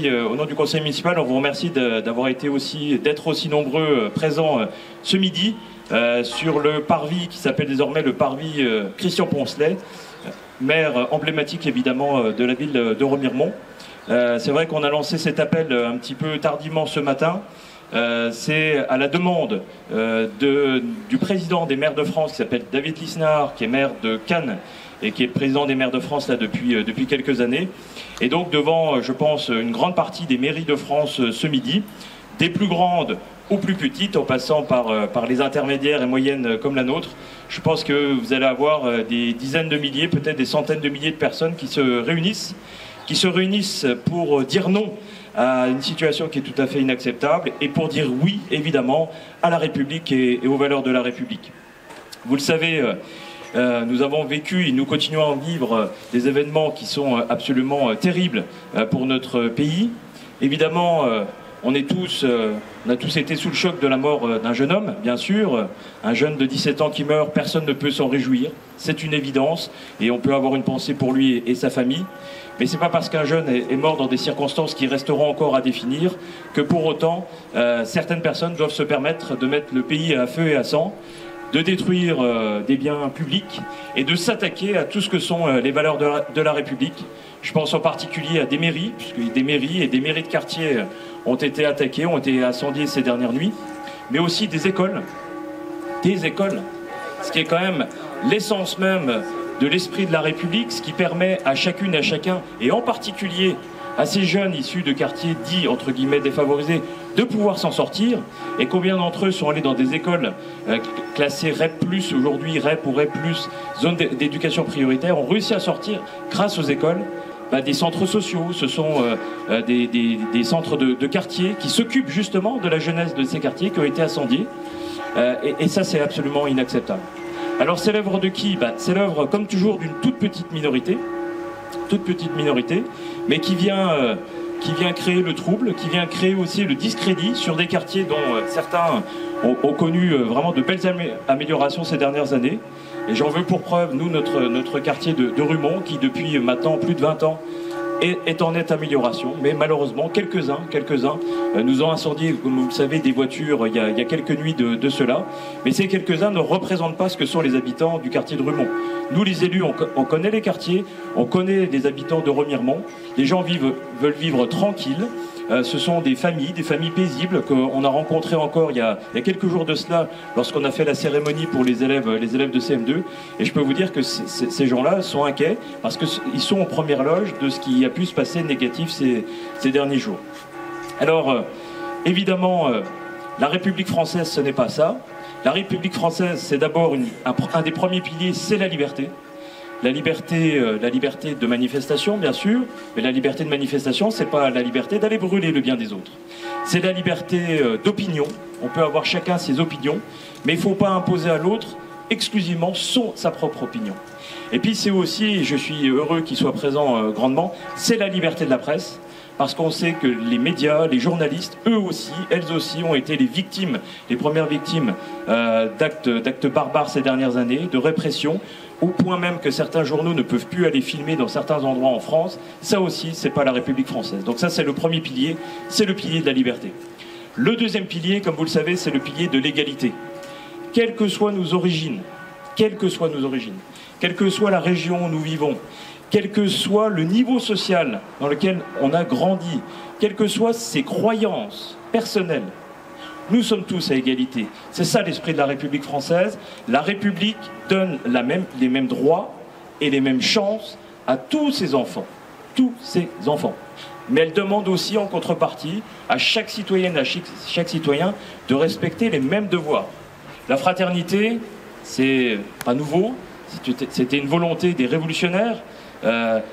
Au nom du conseil municipal, on vous remercie d'être aussi nombreux présents ce midi sur le parvis qui s'appelle désormais le parvis Christian Poncelet, maire emblématique évidemment de la ville de Remiremont. C'est vrai qu'on a lancé cet appel un petit peu tardivement ce matin. C'est à la demande du président des maires de France qui s'appelle David Lisnard, qui est maire de Cannes et qui est président des maires de France là depuis quelques années. Et donc devant, je pense, une grande partie des mairies de France ce midi, des plus grandes aux plus petites, en passant par les intermédiaires et moyennes comme la nôtre, je pense que vous allez avoir des dizaines de milliers, peut-être des centaines de milliers de personnes qui se réunissent pour dire non à une situation qui est tout à fait inacceptable et pour dire oui, évidemment, à la République et aux valeurs de la République. Vous le savez, nous avons vécu et nous continuons à vivre des événements qui sont absolument terribles pour notre pays. Évidemment, on a tous été sous le choc de la mort d'un jeune homme, bien sûr. Un jeune de 17 ans qui meurt, personne ne peut s'en réjouir. C'est une évidence et on peut avoir une pensée pour lui et sa famille. Mais c'est pas parce qu'un jeune est mort dans des circonstances qui resteront encore à définir que pour autant, certaines personnes doivent se permettre de mettre le pays à feu et à sang, de détruire des biens publics et de s'attaquer à tout ce que sont les valeurs de la République. Je pense en particulier à des mairies, puisque des mairies et des mairies de quartier ont été attaquées, ont été incendiées ces dernières nuits, mais aussi des écoles, ce qui est quand même l'essence même de l'esprit de la République, ce qui permet à chacune et à chacun, et en particulier à ces jeunes issus de quartiers dits, entre guillemets, défavorisés, de pouvoir s'en sortir. Et combien d'entre eux sont allés dans des écoles classées REP+, aujourd'hui REP ou REP+, zone d'éducation prioritaire, ont réussi à sortir, grâce aux écoles, des centres sociaux. Ce sont des centres de quartier qui s'occupent justement de la jeunesse de ces quartiers qui ont été incendiés. Et ça, c'est absolument inacceptable. Alors c'est l'œuvre de qui? C'est l'œuvre, comme toujours, d'une toute petite minorité, mais qui vient créer le trouble, qui vient créer aussi le discrédit sur des quartiers dont certains ont connu vraiment de belles améliorations ces dernières années. Et j'en veux pour preuve, nous, notre quartier de Rumont, qui depuis maintenant plus de 20 ans est en nette amélioration. Mais malheureusement, quelques-uns nous ont incendié, comme vous le savez, des voitures il y a quelques nuits de cela. Mais ces quelques-uns ne représentent pas ce que sont les habitants du quartier de Rumont. Nous, les élus, on connaît les quartiers, on connaît les habitants de Remiremont. Les gens veulent vivre tranquilles. Ce sont des familles paisibles qu'on a rencontrées encore il y a quelques jours de cela lorsqu'on a fait la cérémonie pour les élèves de CM2. Et je peux vous dire que ces gens-là sont inquiets parce qu'ils sont en première loge de ce qui a pu se passer négatif ces derniers jours. Alors, évidemment, la République française, ce n'est pas ça. La République française, c'est d'abord un des premiers piliers, c'est la liberté. La liberté de manifestation, bien sûr, mais la liberté de manifestation, c'est pas la liberté d'aller brûler le bien des autres. C'est la liberté d'opinion. On peut avoir chacun ses opinions, mais il ne faut pas imposer à l'autre exclusivement sa propre opinion. Et puis c'est aussi, et je suis heureux qu'il soit présent grandement, c'est la liberté de la presse, parce qu'on sait que les médias, les journalistes, elles aussi, ont été les premières victimes d'actes barbares ces dernières années, de répression, au point même que certains journaux ne peuvent plus aller filmer dans certains endroits en France. Ça aussi, c'est pas la République française. Donc ça, c'est le premier pilier, c'est le pilier de la liberté. Le deuxième pilier, comme vous le savez, c'est le pilier de l'égalité. Quelles que soient nos origines, quelle que soit la région où nous vivons, quel que soit le niveau social dans lequel on a grandi, quelles que soient ses croyances personnelles, nous sommes tous à égalité. C'est ça l'esprit de la République française. La République donne les mêmes droits et les mêmes chances à tous ses enfants. Mais elle demande aussi en contrepartie à chaque citoyenne, à chaque citoyen de respecter les mêmes devoirs. La fraternité, c'est pas nouveau, c'était une volonté des révolutionnaires à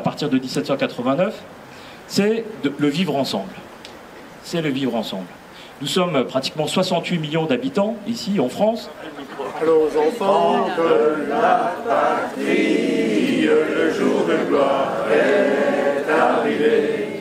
partir de 1789, c'est le vivre ensemble. Nous sommes pratiquement 68 millions d'habitants ici en France. Aux enfants de la patrie, le jour de gloire est arrivé.